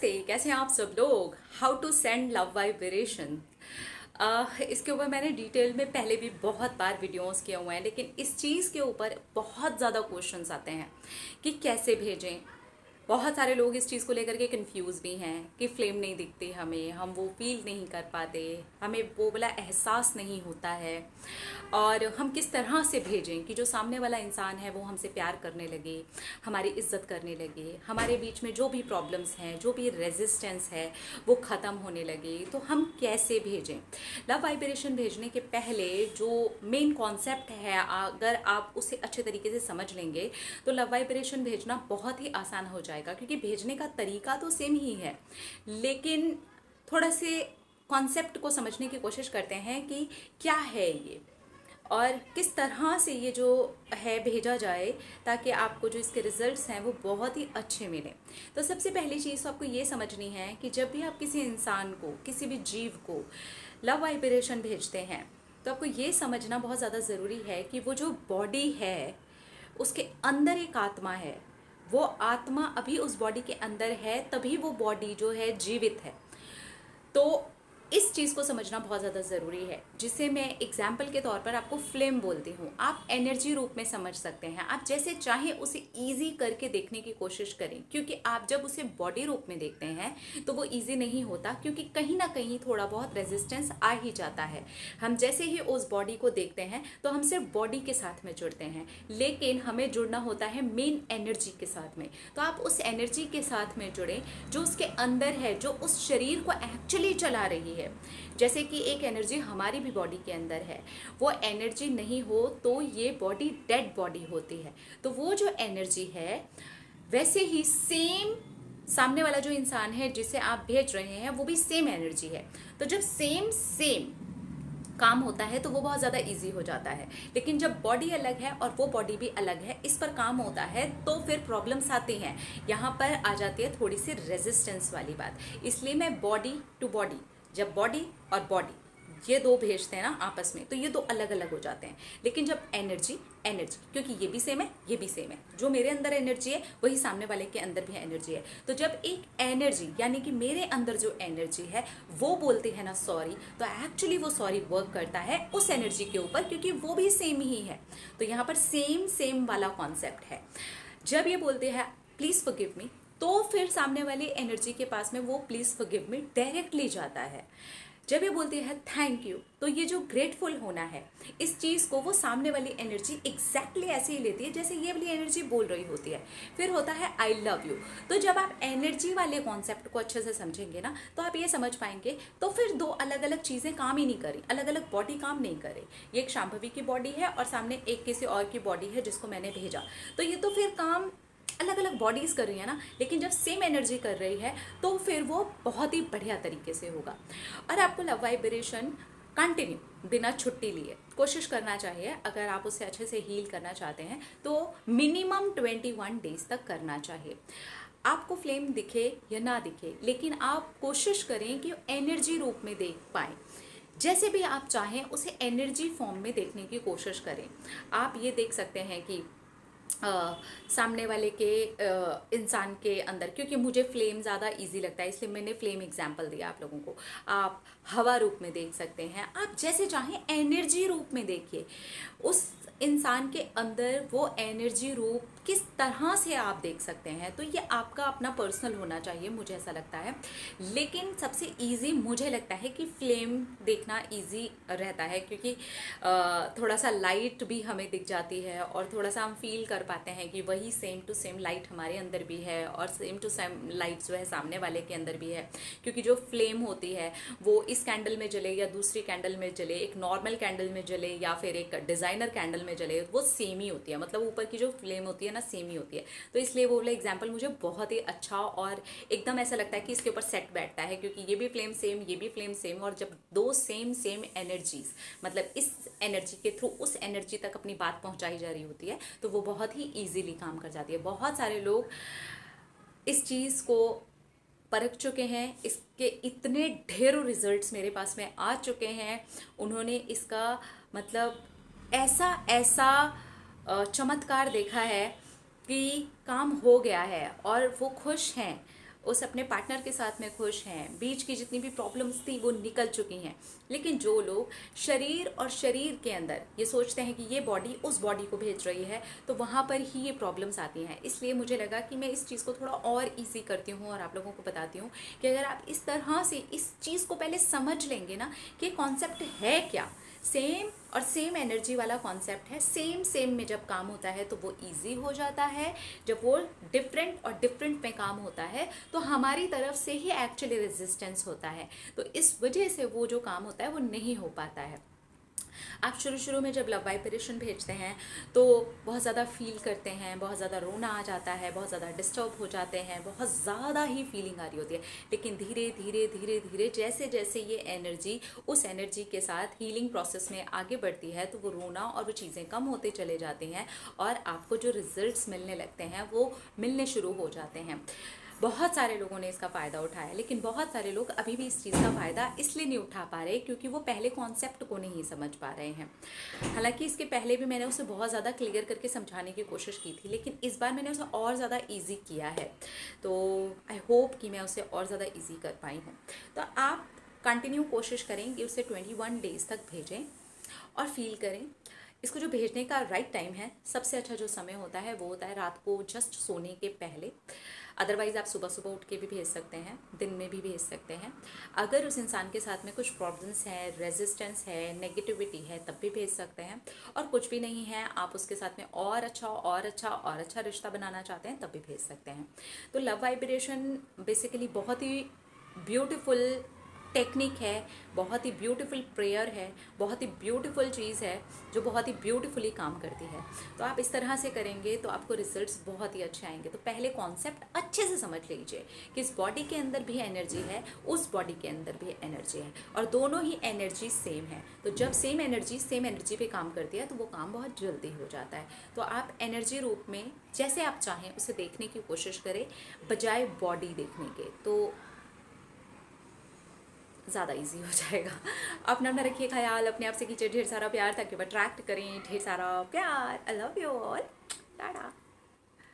नमस्ते, कैसे हैं आप सब लोग। How to send love vibration. इसके ऊपर मैंने डिटेल में पहले भी बहुत बार वीडियोस किए हुए हैं, लेकिन इस चीज़ के ऊपर बहुत ज़्यादा क्वेश्चंस आते हैं कि कैसे भेजें। बहुत सारे लोग इस चीज़ को लेकर के कंफ्यूज भी हैं कि फ्लेम नहीं दिखती हमें, हम वो फील नहीं कर पाते, हमें वो वाला एहसास नहीं होता है, और हम किस तरह से भेजें कि जो सामने वाला इंसान है वो हमसे प्यार करने लगे, हमारी इज्जत करने लगे, हमारे बीच में जो भी प्रॉब्लम्स हैं, जो भी रेजिस्टेंस है वो ख़त्म होने लगे। तो हम कैसे भेजें लव वाइब्रेशन। भेजने के पहले जो मेन कॉन्सेप्ट है, अगर आप उसे अच्छे तरीके से समझ लेंगे तो लव वाइब्रेशन भेजना बहुत ही आसान हो जाएगा, क्योंकि भेजने का तरीका तो सेम ही है, लेकिन थोड़ा से कॉन्सेप्ट को समझने की कोशिश करते हैं कि क्या है ये और किस तरह से ये जो है भेजा जाए, ताकि आपको जो इसके रिजल्ट्स हैं वो बहुत ही अच्छे मिलें। तो सबसे पहली चीज़ तो आपको ये समझनी है कि जब भी आप किसी इंसान को, किसी भी जीव को लव वाइब्रेशन भेजते हैं, तो आपको ये समझना बहुत ज़्यादा ज़रूरी है कि वो जो बॉडी है उसके अंदर एक आत्मा है। वो आत्मा अभी उस बॉडी के अंदर है, तभी वो बॉडी जो है जीवित है। तो इस चीज़ को समझना बहुत ज़्यादा ज़रूरी है, जिसे मैं एग्जाम्पल के तौर पर आपको फ्लेम बोलती हूँ। आप एनर्जी रूप में समझ सकते हैं, आप जैसे चाहें उसे इजी करके देखने की कोशिश करें, क्योंकि आप जब उसे बॉडी रूप में देखते हैं तो वो इजी नहीं होता, क्योंकि कहीं ना कहीं थोड़ा बहुत रेजिस्टेंस आ ही जाता है। हम जैसे ही उस बॉडी को देखते हैं तो हम सिर्फ बॉडी के साथ में जुड़ते हैं, लेकिन हमें जुड़ना होता है मेन एनर्जी के साथ में। तो आप उस एनर्जी के साथ में जुड़ें जो उसके अंदर है, जो उस शरीर को एक्चुअली चला रही है। जैसे कि एक एनर्जी हमारी भी बॉडी के अंदर है, वो एनर्जी नहीं हो तो ये बॉडी डेड बॉडी होती है। तो वो जो एनर्जी है, वैसे ही सेम सामने वाला जो इंसान है जिसे आप भेज रहे हैं वो भी सेम एनर्जी है। तो जब सेम सेम काम होता है तो वो बहुत ज़्यादा इजी हो जाता है। लेकिन जब बॉडी अलग है और वो बॉडी भी अलग है, इस पर काम होता है, तो फिर प्रॉब्लम्स आती हैं। यहाँ पर आ जाती है थोड़ी सी रेजिस्टेंस वाली बात। इसलिए मैं बॉडी टू बॉडी, जब बॉडी और बॉडी ये दो भेजते हैं ना आपस में, तो ये दो अलग अलग हो जाते हैं। लेकिन जब एनर्जी एनर्जी, क्योंकि ये भी सेम है, ये भी सेम है, जो मेरे अंदर एनर्जी है वही सामने वाले के अंदर भी एनर्जी है। तो जब एक एनर्जी, यानी कि मेरे अंदर जो एनर्जी है वो बोलती है ना सॉरी, तो एक्चुअली वो सॉरी वर्क करता है उस एनर्जी के ऊपर, क्योंकि वो भी सेम ही है। तो यहाँ पर सेम सेम वाला कॉन्सेप्ट है। जब ये बोलते हैं प्लीज़ फॉरगिव मी, तो फिर सामने वाली एनर्जी के पास में वो प्लीज़ फॉरगिव मी डायरेक्टली जाता है। जब ये बोलती है थैंक यू, तो ये जो ग्रेटफुल होना है, इस चीज़ को वो सामने वाली एनर्जी एग्जैक्टली ऐसे ही लेती है जैसे ये वाली एनर्जी बोल रही होती है। फिर होता है आई लव यू। तो जब आप एनर्जी वाले कॉन्सेप्ट को अच्छे से समझेंगे ना, तो आप ये समझ पाएंगे। तो फिर दो अलग अलग चीज़ें काम ही नहीं करी, अलग अलग बॉडी काम नहीं करे। ये एक शांभवी की बॉडी है और सामने एक किसी और की बॉडी है जिसको मैंने भेजा, तो ये तो फिर काम अलग अलग बॉडीज कर रही है ना। लेकिन जब सेम एनर्जी कर रही है तो फिर वो बहुत ही बढ़िया तरीके से होगा। और आपको लव वाइब्रेशन कंटिन्यू बिना छुट्टी लिए कोशिश करना चाहिए। अगर आप उससे अच्छे से हील करना चाहते हैं तो मिनिमम 21 डेज तक करना चाहिए। आपको फ्लेम दिखे या ना दिखे, लेकिन आप कोशिश करें कि एनर्जी रूप में देख पाएँ। जैसे भी आप चाहें उसे एनर्जी फॉर्म में देखने की कोशिश करें। आप ये देख सकते हैं कि सामने वाले के इंसान के अंदर, क्योंकि मुझे फ्लेम ज़्यादा इजी लगता है इसलिए मैंने फ्लेम एग्जांपल दिया आप लोगों को। आप हवा रूप में देख सकते हैं, आप जैसे चाहें एनर्जी रूप में देखिए उस इंसान के अंदर वो एनर्जी रूप किस तरह से आप देख सकते हैं। तो ये आपका अपना पर्सनल होना चाहिए, मुझे ऐसा लगता है। लेकिन सबसे इजी मुझे लगता है कि फ्लेम देखना इजी रहता है, क्योंकि थोड़ा सा लाइट भी हमें दिख जाती है और थोड़ा सा हम फील कर पाते हैं कि वही सेम टू सेम लाइट हमारे अंदर भी है और सेम टू सेम लाइट जो है सामने वाले के अंदर भी है। क्योंकि जो फ्लेम होती है वो इस कैंडल में जले या दूसरी कैंडल में जले, एक नॉर्मल कैंडल में जले या फिर एक डिज़ाइनर कैंडल में जले, वो सेम ही होती है। मतलब ऊपर की जो फ्लेम होती है ना, सेम ही होती है। तो इसलिए वो वाला एग्जाम्पल मुझे बहुत ही अच्छा और एकदम ऐसा लगता है कि इसके ऊपर सेट बैठता है, क्योंकि ये भी फ्लेम सेम, ये भी फ्लेम सेम, और जब दो सेम सेम एनर्जीज, मतलब इस एनर्जी के थ्रू उस एनर्जी तक अपनी बात पहुंचाई जा रही होती है, तो वो बहुत ही ईजीली काम कर जाती है। बहुत सारे लोग इस चीज़ को परख चुके हैं, इसके इतने ढेरों रिजल्ट्स मेरे पास में आ चुके हैं। उन्होंने इसका मतलब ऐसा ऐसा चमत्कार देखा है कि काम हो गया है और वो खुश हैं उस अपने पार्टनर के साथ में खुश हैं, बीच की जितनी भी प्रॉब्लम्स थी वो निकल चुकी हैं। लेकिन जो लोग शरीर और शरीर के अंदर ये सोचते हैं कि ये बॉडी उस बॉडी को भेज रही है, तो वहाँ पर ही ये प्रॉब्लम्स आती हैं। इसलिए मुझे लगा कि मैं इस चीज़ को थोड़ा और ईजी करती हूँ और आप लोगों को बताती हूँ कि अगर आप इस तरह से इस चीज़ को पहले समझ लेंगे ना कि कॉन्सेप्ट है क्या, सेम और सेम एनर्जी वाला कॉन्सेप्ट है, सेम सेम में जब काम होता है तो वो इजी हो जाता है। जब वो डिफरेंट और डिफरेंट में काम होता है तो हमारी तरफ से ही एक्चुअली रेजिस्टेंस होता है, तो इस वजह से वो जो काम होता है वो नहीं हो पाता है। आप शुरू शुरू में जब लव वाइब्रेशन भेजते हैं तो बहुत ज़्यादा फील करते हैं, बहुत ज़्यादा रोना आ जाता है, बहुत ज़्यादा डिस्टर्ब हो जाते हैं, बहुत ज़्यादा ही फीलिंग आ रही होती है। लेकिन धीरे धीरे धीरे धीरे जैसे जैसे ये एनर्जी उस एनर्जी के साथ हीलिंग प्रोसेस में आगे बढ़ती है तो वो रोना और वो चीज़ें कम होते चले जाते हैं और आपको जो रिजल्ट्स मिलने लगते हैं वो मिलने शुरू हो जाते हैं। बहुत सारे लोगों ने इसका फ़ायदा उठाया, लेकिन बहुत सारे लोग अभी भी इस चीज़ का फ़ायदा इसलिए नहीं उठा पा रहे क्योंकि वो पहले कॉन्सेप्ट को नहीं समझ पा रहे हैं। हालांकि इसके पहले भी मैंने उसे बहुत ज़्यादा क्लियर करके समझाने की कोशिश की थी, लेकिन इस बार मैंने उसे और ज़्यादा ईजी किया है। तो आई होप कि मैं उसे और ज़्यादा ईजी कर पाई हूँ। तो आप कंटिन्यू कोशिश करें कि उसे 21 डेज़ तक भेजें और फील करें। इसको जो भेजने का राइट टाइम है, सबसे अच्छा जो समय होता है वो होता है रात को जस्ट सोने के पहले। अदरवाइज़ आप सुबह सुबह उठ के भी भेज सकते हैं, दिन में भी भेज सकते हैं। अगर उस इंसान के साथ में कुछ प्रॉब्लम्स है, रेजिस्टेंस है, नेगेटिविटी है, तब भी भेज सकते हैं। और कुछ भी नहीं है, आप उसके साथ में और अच्छा और अच्छा और अच्छा रिश्ता बनाना चाहते हैं, तब भी भेज सकते हैं। तो लव वाइब्रेशन बेसिकली बहुत ही ब्यूटीफुल टेक्निक है, बहुत ही ब्यूटीफुल प्रेयर है, बहुत ही ब्यूटीफुल चीज़ है जो बहुत ही ब्यूटीफुली काम करती है। तो आप इस तरह से करेंगे तो आपको रिजल्ट्स बहुत ही अच्छे आएंगे। तो पहले कॉन्सेप्ट अच्छे से समझ लीजिए कि इस बॉडी के अंदर भी एनर्जी है, उस बॉडी के अंदर भी एनर्जी है और दोनों ही एनर्जी सेम है। तो जब सेम एनर्जी पे काम करती है तो वो काम बहुत जल्दी हो जाता है। तो आप एनर्जी रूप में जैसे आप चाहें उसे देखने की कोशिश करें बजाय बॉडी देखने के, तो ज़्यादा इजी हो जाएगा। अपना रखिए ख्याल, अपने आप से कीजिए ढेर सारा प्यार ताकि वो अट्रैक्ट करें ढेर सारा प्यार। I love you all, Tata.